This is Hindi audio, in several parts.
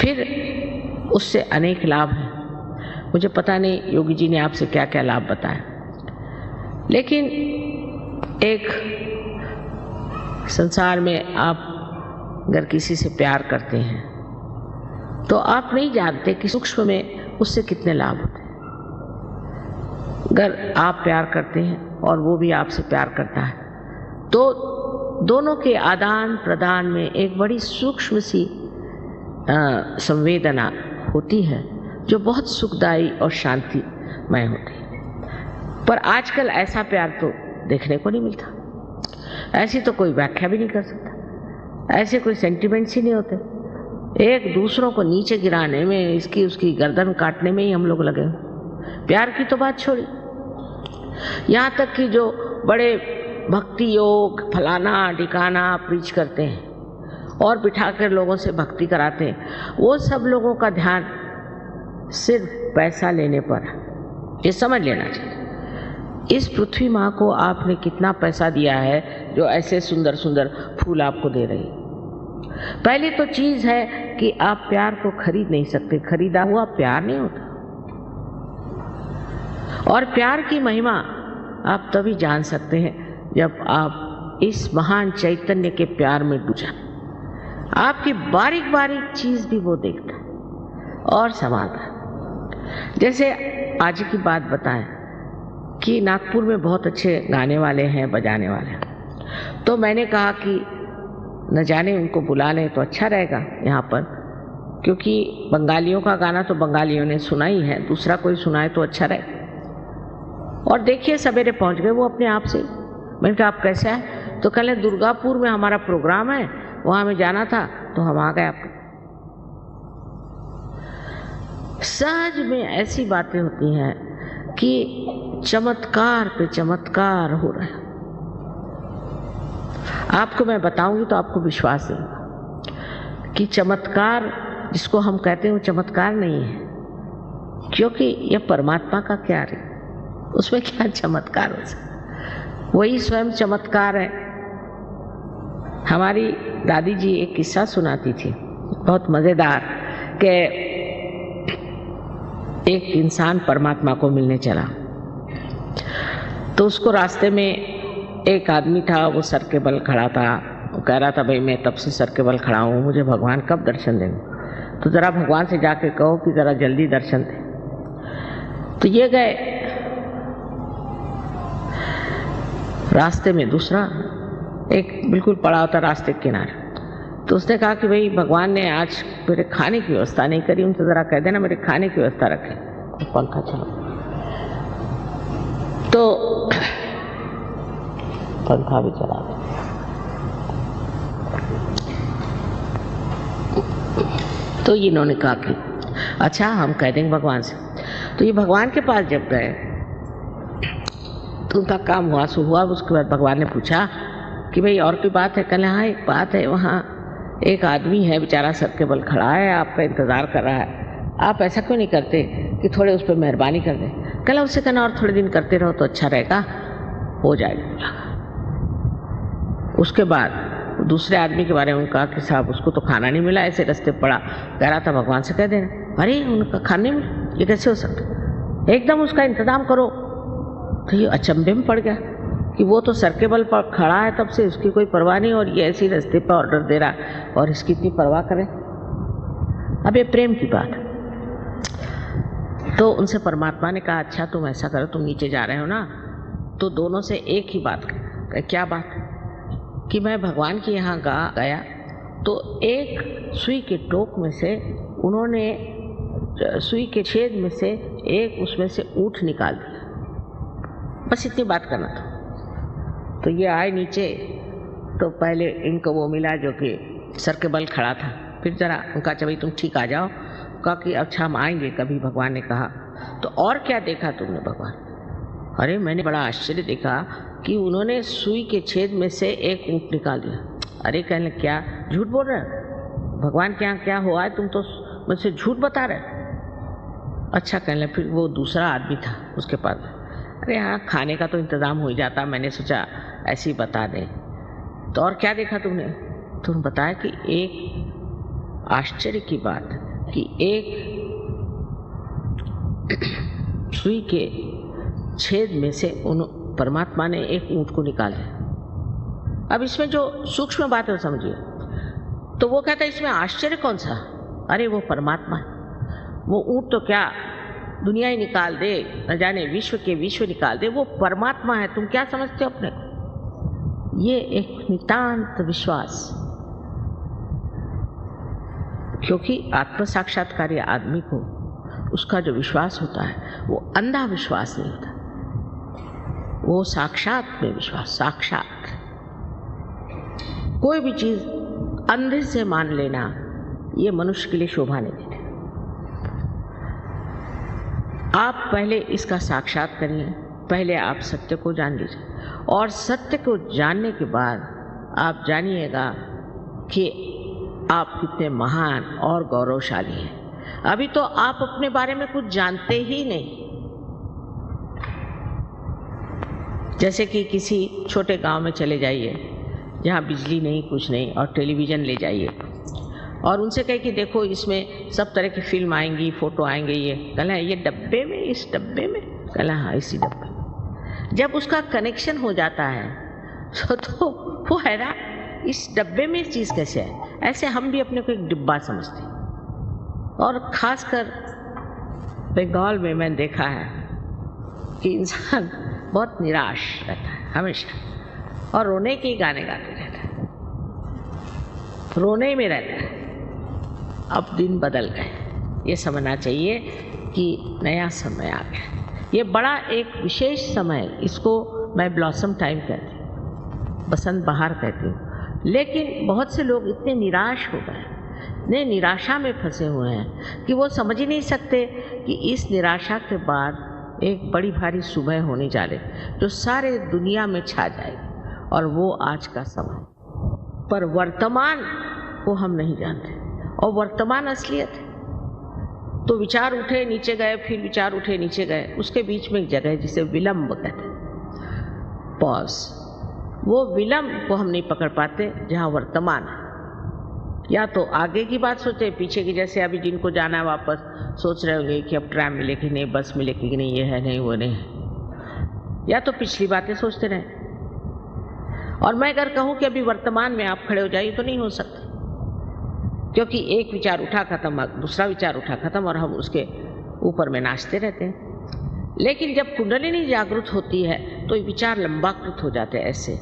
फिर उससे अनेक लाभ हैं। मुझे पता नहीं योगी जी ने आपसे क्या क्या लाभ बताया, लेकिन एक संसार में आप अगर किसी से प्यार करते हैं तो आप नहीं जानते कि सूक्ष्म में उससे कितने लाभ होते हैं। अगर आप प्यार करते हैं और वो भी आपसे प्यार करता है तो दोनों के आदान प्रदान में एक बड़ी सूक्ष्म सी संवेदना होती है जो बहुत सुखदायी और शांतिमय होती है। पर आजकल ऐसा प्यार तो देखने को नहीं मिलता, ऐसी तो कोई व्याख्या भी नहीं कर सकता, ऐसे कोई सेंटिमेंट्स ही नहीं होते। एक दूसरों को नीचे गिराने में, इसकी उसकी गर्दन काटने में ही हम लोग लगे हैं। प्यार की तो बात छोड़ी, यहाँ तक कि जो बड़े भक्ति योग फलाना ठिकाना प्रीच करते हैं और बिठा कर लोगों से भक्ति कराते हैं, वो सब लोगों का ध्यान सिर्फ पैसा लेने पर है। ये समझ लेना चाहिए। इस पृथ्वी माँ को आपने कितना पैसा दिया है जो ऐसे सुंदर सुंदर फूल आपको दे रही है। पहली तो चीज है कि आप प्यार को खरीद नहीं सकते, खरीदा हुआ प्यार नहीं होता। और प्यार की महिमा आप तभी जान सकते हैं जब आप इस महान चैतन्य के प्यार में डूब जाए। आपकी बारीक बारीक चीज भी वो देखता है और संभालता है। जैसे आज की बात बताएं कि नागपुर में बहुत अच्छे गाने वाले हैं, बजाने वाले हैं, तो मैंने कहा कि न जाने उनको बुला लें तो अच्छा रहेगा यहाँ पर, क्योंकि बंगालियों का गाना तो बंगालियों ने सुना ही है, दूसरा कोई सुनाए तो अच्छा रहे। और देखिए सवेरे पहुँच गए वो अपने आप से। मैंने कहा आप कैसे आए? तो कल दुर्गापुर में हमारा प्रोग्राम है, वहाँ हमें जाना था तो हम आ गए। आपको सहज में ऐसी बातें होती हैं कि चमत्कार पे चमत्कार हो रहा है। आपको मैं बताऊंगी तो आपको विश्वास है कि चमत्कार जिसको हम कहते हैं वो चमत्कार नहीं है, क्योंकि यह परमात्मा का क्या है, उसमें क्या चमत्कार हो सकता, वही स्वयं चमत्कार है। हमारी दादी जी एक किस्सा सुनाती थी बहुत मजेदार, कि एक इंसान परमात्मा को मिलने चला तो उसको रास्ते में एक आदमी था, वो सर के बल खड़ा था। वो कह रहा था भाई मैं तब से सर के बल खड़ा हूँ, मुझे भगवान कब दर्शन देंगे, तो ज़रा भगवान से जाके कहो कि ज़रा जल्दी दर्शन दे। तो ये गए, रास्ते में दूसरा एक बिल्कुल पड़ा होता रास्ते के किनारे, तो उसने कहा कि भाई भगवान ने आज मेरे खाने की व्यवस्था नहीं करी, उनसे ज़रा कह देना मेरे खाने की व्यवस्था रखें। पंखा चला तो पंखा भी चला गया। तो इन्होंने कहा कि अच्छा हम कह देंगे भगवान से। तो ये भगवान के पास जब गए तो उनका काम हुआ सो हुआ। उसके बाद भगवान ने पूछा कि भाई और कोई बात है? कहले हाँ एक बात है, वहाँ एक आदमी है बेचारा सर के बल खड़ा है, आपका इंतज़ार कर रहा है, आप ऐसा क्यों नहीं करते कि थोड़े उस पर मेहरबानी कर दें? कहला उससे कहना और थोड़े दिन करते रहो तो अच्छा रहेगा, हो जाएगा। उसके बाद दूसरे आदमी के बारे में कहा कि साहब उसको तो खाना नहीं मिला, ऐसे रास्ते पड़ा, कह रहा था भगवान से कह देना। अरे उनका खाना नहीं मिला, ये कैसे हो सकता, एकदम उसका इंतजाम करो। तो ये अचंभे में पड़ गया कि वो तो सर के बल पर खड़ा है, तब से उसकी कोई परवाह नहीं, और ये ऐसी रास्ते पर ऑर्डर दे रहा और इसकी इतनी परवाह करें। अब ये प्रेम की बात है। तो उनसे परमात्मा ने कहा अच्छा तुम ऐसा करो, तुम नीचे जा रहे हो ना, तो दोनों से एक ही बात करें। क्या बात? कि मैं भगवान के यहाँ गया तो एक सुई के टोक में से उन्होंने सुई के छेद में से एक उसमें से ऊँट निकाल दिया, बस इतनी बात करना था। तो ये आए नीचे, तो पहले इनको वो मिला जो कि सर के बल खड़ा था, फिर जरा उनका अच्छा भाई तुम ठीक आ जाओ, कहा कि अच्छा हम आएंगे कभी। भगवान ने कहा तो और क्या देखा तुमने? भगवान, अरे मैंने बड़ा आश्चर्य देखा कि उन्होंने सुई के छेद में से एक ऊँट निकाल दिया। अरे कहने क्या झूठ बोल रहे हैं, भगवान के यहाँ क्या हुआ है, तुम तो मुझसे झूठ बता रहे। अच्छा कहने फिर वो दूसरा आदमी था उसके पास, अरे हाँ खाने का तो इंतज़ाम हो ही जाता, मैंने सोचा ऐसे ही बता दें। तो और क्या देखा तुमने? तुम बताया कि एक आश्चर्य की बात कि एक सुई के छेद में से उन परमात्मा ने एक ऊंट को निकाला। अब इसमें जो सूक्ष्म बात है समझिए। तो वो कहता है इसमें आश्चर्य कौन सा? अरे वो परमात्मा है। वो ऊंट तो क्या दुनिया ही निकाल दे, न जाने विश्व के विश्व निकाल दे, वो परमात्मा है। तुम क्या समझते हो अपने को? ये एक नितांत विश्वास, क्योंकि आत्म साक्षात्कारी आदमी को उसका जो विश्वास होता है वो अंधा विश्वास नहीं होता, वो साक्षात में विश्वास। साक्षात कोई भी चीज अंधे से मान लेना ये मनुष्य के लिए शोभा नहीं देती। आप पहले इसका साक्षात करिए, पहले आप सत्य को जान लीजिए, और सत्य को जानने के बाद आप जानिएगा कि आप कितने महान और गौरवशाली हैं। अभी तो आप अपने बारे में कुछ जानते ही नहीं। जैसे कि किसी छोटे गांव में चले जाइए जहाँ बिजली नहीं कुछ नहीं, और टेलीविज़न ले जाइए और उनसे कहे कि देखो इसमें सब तरह की फिल्म आएंगी, फोटो आएंगे। ये कहला ये डब्बे में, इस डब्बे में, कहला हाँ इसी डब्बे में। जब उसका कनेक्शन हो जाता है तो वो हैरान, इस डब्बे में इस चीज़ कैसे है? ऐसे हम भी अपने को एक डिब्बा समझते हैं। और ख़ासकर बंगाल में मैंने देखा है कि इंसान बहुत निराश रहता है हमेशा, और रोने के गाने गाते रहता है, रोने में रहता है। अब दिन बदल गए, ये समझना चाहिए कि नया समय आ गया। ये बड़ा एक विशेष समय, इसको मैं ब्लॉसम टाइम कहती हूँ, बसंत बहार कहती हूँ। लेकिन बहुत से लोग इतने निराश हो गए, इतने निराशा में फंसे हुए हैं कि वो समझ ही नहीं सकते कि इस निराशा के बाद एक बड़ी भारी सुबह होने जा रही जो सारे दुनिया में छा जाएगी, और वो आज का समय। पर वर्तमान को हम नहीं जानते, और वर्तमान असलियत है। तो विचार उठे नीचे गए, फिर विचार उठे नीचे गए, उसके बीच में एक जगह है जिसे विलंब कहते हैं, पॉज। वो विलंब को हम नहीं पकड़ पाते जहाँ वर्तमान है। या तो आगे की बात सोचे, पीछे की, जैसे अभी जिनको जाना है वापस सोच रहे होंगे कि अब ट्रैम मिलेगी नहीं, बस मिलेगी नहीं, ये है नहीं वो नहीं है। या तो पिछली बातें सोचते रहे। और मैं अगर कहूँ कि अभी वर्तमान में आप खड़े हो जाइए तो नहीं हो सकता, क्योंकि एक विचार उठा खत्म, दूसरा विचार उठा खत्म, और हम उसके ऊपर में नाचते रहते हैं। लेकिन जब कुंडलिनी जागृत होती है तो ये विचार लंबाकृत हो जाते हैं, ऐसे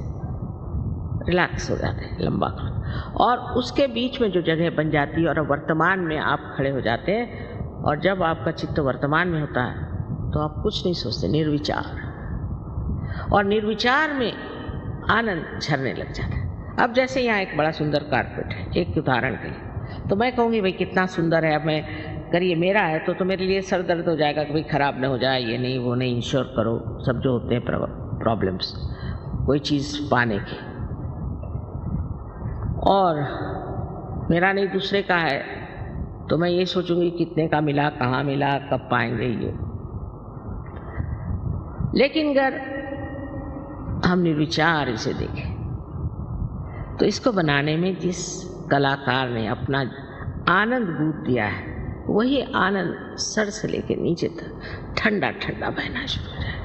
रिलैक्स हो जाते हैं, लंबाकृत, और उसके बीच में जो जगह बन जाती है और वर्तमान में आप खड़े हो जाते हैं। और जब आपका चित्त वर्तमान में होता है तो आप कुछ नहीं सोचते, निर्विचार, और निर्विचार में आनंद झरने लग जाता है। अब जैसे यहाँ एक बड़ा सुंदर कारपेट है, एक उदाहरण के लिए, तो मैं कहूँगी भाई कितना सुंदर है, अब मैं करिए मेरा है तो मेरे लिए सर दर्द हो जाएगा कि भाई ख़राब ना हो जाए, ये नहीं वो नहीं, इंश्योर करो, सब जो होते हैं प्रॉब्लम्स कोई चीज़ पाने की। और मेरा नहीं दूसरे का है तो मैं ये सोचूंगी कितने का मिला, कहाँ मिला, कब पाएंगे ये। लेकिन अगर हम निर्विचार इसे देखें तो इसको बनाने में जिस कलाकार ने अपना आनंद गूंथ दिया है, वही आनंद सर से लेकर नीचे तक ठंडा ठंडा बहना शुरू हो जाए,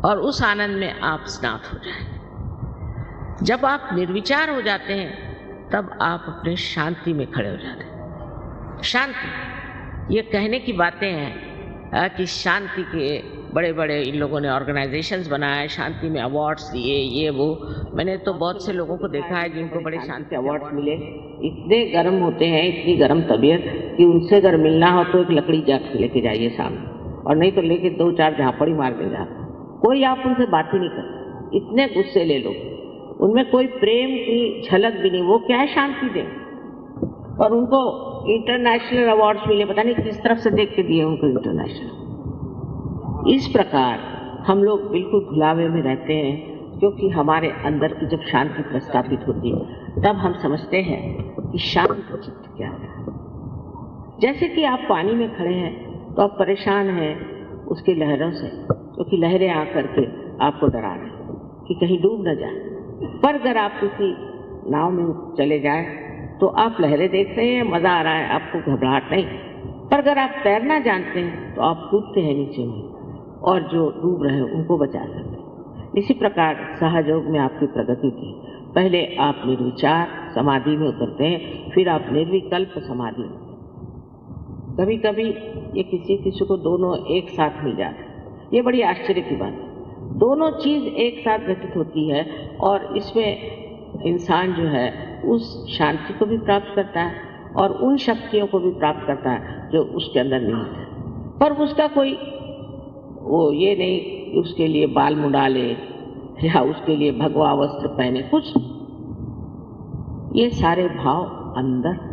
और उस आनंद में आप स्नात हो जाएंगे। जब आप निर्विचार हो जाते हैं तब आप अपने शांति में खड़े हो जाते हैं। शांति, ये कहने की बातें हैं कि शांति के बड़े बड़े इन लोगों ने ऑर्गेनाइजेशंस बनाए, शांति में अवार्ड्स दिए, ये वो। मैंने तो बहुत से लोगों को देखा है जिनको बड़े शांति अवार्ड्स मिले। इतने गर्म होते हैं, इतनी गर्म तबीयत कि उनसे अगर मिलना हो तो एक लकड़ी जाके लेके जाइए सामने, और नहीं तो लेके 2-4 झापड़ी मार के जा। कोई आप उनसे बात ही नहीं करते, इतने गुस्से ले लो, उनमें कोई प्रेम की झलक भी नहीं। वो क्या शांति दें, और उनको इंटरनेशनल अवार्ड्स मिले, पता नहीं किस तरफ से देख के दिए उनको इंटरनेशनल। इस प्रकार हम लोग बिल्कुल भुलावे में रहते हैं, क्योंकि हमारे अंदर की जब शांति प्रस्थापित होती है तब हम समझते हैं कि शांत चित्त क्या है। जैसे कि आप पानी में खड़े हैं तो आप परेशान हैं उसकी लहरों से, क्योंकि लहरें आकर के आपको डरा रही कि कहीं डूब न जाए। पर अगर आप किसी नाव में चले जाए तो आप लहरें देख रहे हैं, मजा आ रहा है, आपको घबराहट नहीं। पर अगर आप तैरना जानते हैं तो आप कूदते हैं नीचे में और जो डूब रहे हैं उनको बचा सकते हैं। इसी प्रकार सहयोग में आपकी प्रगति थी। पहले आप निर्विचार समाधि में उतरते हैं, फिर आप निर्विकल्प समाधि में। कभी कभी ये किसी को दोनों एक साथ मिल जाते हैं। ये बड़ी आश्चर्य की बात है, दोनों चीज एक साथ घटित होती है और इसमें इंसान जो है उस शांति को भी प्राप्त करता है और उन शक्तियों को भी प्राप्त करता है जो उसके अंदर निहित है। पर उसका कोई वो ये नहीं कि उसके लिए बाल मुंडा ले या उसके लिए भगवा वस्त्र पहने, कुछ ये सारे भाव अंदर।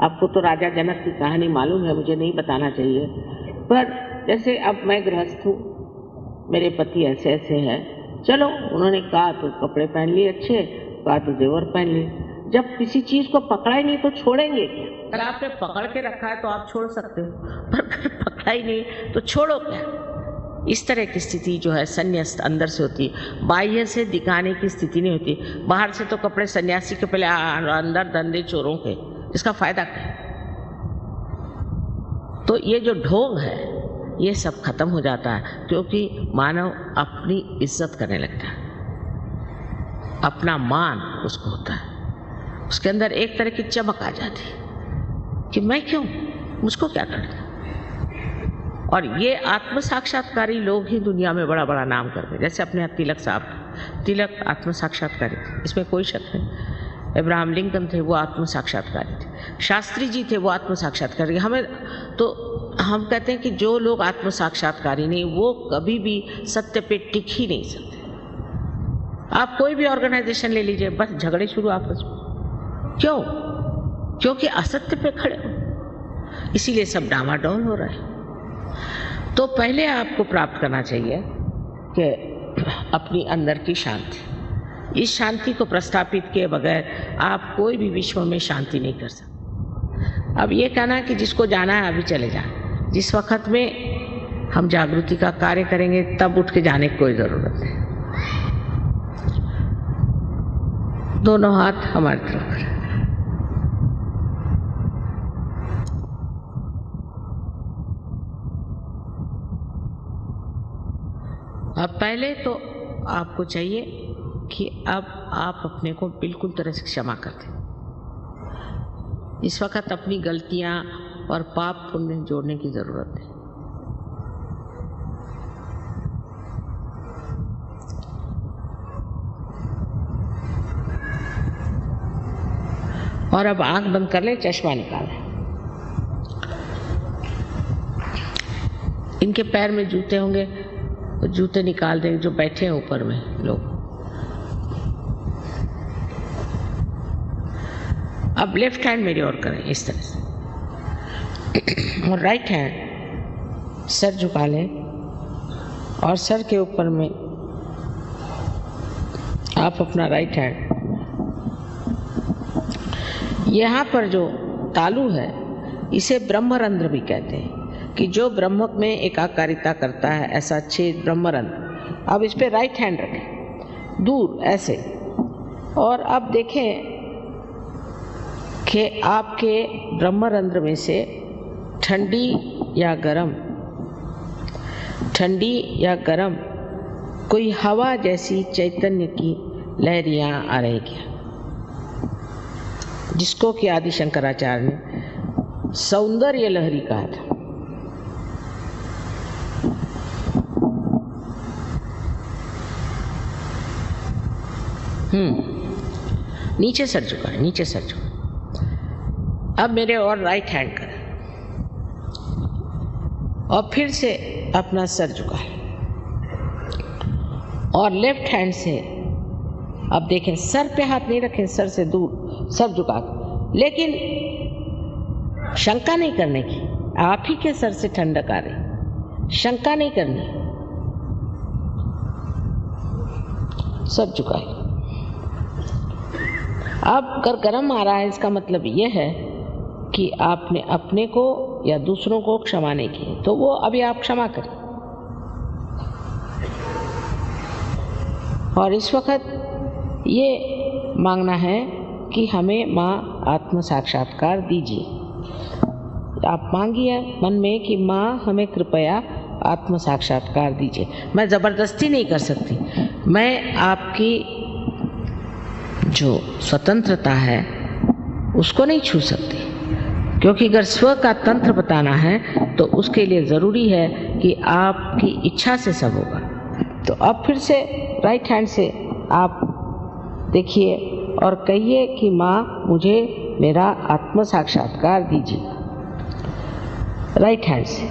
आपको तो राजा जनक की कहानी मालूम है, मुझे नहीं बताना चाहिए, पर जैसे अब मैं गृहस्थ हूँ, मेरे पति ऐसे ऐसे हैं, चलो उन्होंने कहा तो कपड़े पहन लिए अच्छे, कहा तो जेवर पहन लिए। जब किसी चीज को पकड़ा ही नहीं तो छोड़ेंगे क्या? अगर आपने पकड़ के रखा है तो आप छोड़ सकते हो, पर अगर पकड़ा ही नहीं तो छोड़ो क्या? इस तरह की स्थिति जो है संन्यास्त अंदर से होती है, बाह्य से दिखाने की स्थिति नहीं होती। बाहर से तो कपड़े सन्यासी के पहले, अंदर धंधे चोरों के, इसका फायदा क्या? तो ये जो ढोंग है ये सब खत्म हो जाता है, क्योंकि मानव अपनी इज्जत करने लगता है, अपना मान उसको होता है, उसके अंदर एक तरह की चमक आ जाती है कि मैं क्यों, मुझको क्या करना। और ये आत्म साक्षात्कारी लोग ही दुनिया में बड़ा बड़ा नाम करते हैं। जैसे अपने तिलक साहब, तिलक आत्म साक्षात्कारी थे, इसमें कोई शक नहीं। इब्राहिम लिंकन थे, वो आत्म साक्षात्कारी थे। शास्त्री जी थे, वो आत्म साक्षात्कारी। हमें तो हम कहते हैं कि जो लोग आत्म साक्षात्कारी नहीं, वो कभी भी सत्य पे टिक ही नहीं सकते। आप कोई भी ऑर्गेनाइजेशन ले लीजिए, बस झगड़े शुरू आपस में। क्यों? क्योंकि असत्य पे खड़े हो, इसीलिए सब डामाडोल हो रहे हैं। तो पहले आपको प्राप्त करना चाहिए कि अपनी अंदर की शांति। इस शांति को प्रस्थापित किए बगैर आप कोई भी विश्व में शांति नहीं कर सकते। अब ये कहना कि जिसको जाना है अभी चले जाए, जिस वक्त में हम जागृति का कार्य करेंगे तब उठ के जाने की कोई जरूरत नहीं। दोनों हाथ हमारी तरफ करें। अब पहले तो आपको चाहिए कि अब आप अपने को बिल्कुल तरह से क्षमा कर दें। इस वक्त अपनी गलतियां और पाप पुण्य जोड़ने की जरूरत है। और अब आंख बंद कर ले, चश्मा निकालें। इनके पैर में जूते होंगे तो जूते निकाल दें, जो बैठे हैं ऊपर में लोग। अब लेफ्ट हैंड मेरी ओर करें इस तरह से, और राइट हैंड सर झुका लें और सर के ऊपर में आप अपना राइट हैंड, यहाँ पर जो तालू है इसे ब्रह्मरंध्र भी कहते हैं, कि जो ब्रह्म में एकाकारिता करता है, ऐसा छेद ब्रह्मरंध्र। अब इस पे राइट हैंड रखें दूर ऐसे, और अब देखें कि आपके ब्रह्मरंध्र में से ठंडी या गरम कोई हवा जैसी चैतन्य की लहरियां आ रही क्या, जिसको कि आदि शंकराचार्य ने सौंदर्य लहरी कहा था। नीचे सर झुका है, नीचे सर झुका। अब मेरे और राइट हैंड करें और फिर से अपना सर झुका है, और लेफ्ट हैंड से अब देखें, सर पे हाथ नहीं रखें, सर से दूर सर झुका, लेकिन शंका नहीं करने की। आप ही के सर से ठंडक आ रही, शंका नहीं करनी, सर झुकाए। अब अगर गर्म आ रहा है, इसका मतलब यह है कि आपने अपने को या दूसरों को क्षमा नहीं की, तो वो अभी आप क्षमा करें। और इस वक्त ये मांगना है कि हमें माँ आत्म साक्षात्कार दीजिए। आप मांगिए मन में कि माँ हमें कृपया आत्म साक्षात्कार दीजिए। मैं ज़बरदस्ती नहीं कर सकती, मैं आपकी जो स्वतंत्रता है उसको नहीं छू सकती, क्योंकि अगर स्व का तंत्र बताना है तो उसके लिए ज़रूरी है कि आपकी इच्छा से सब होगा। तो अब फिर से राइट हैंड से आप देखिए और कहिए कि माँ मुझे मेरा आत्म साक्षात्कार दीजिए। राइट हैंड से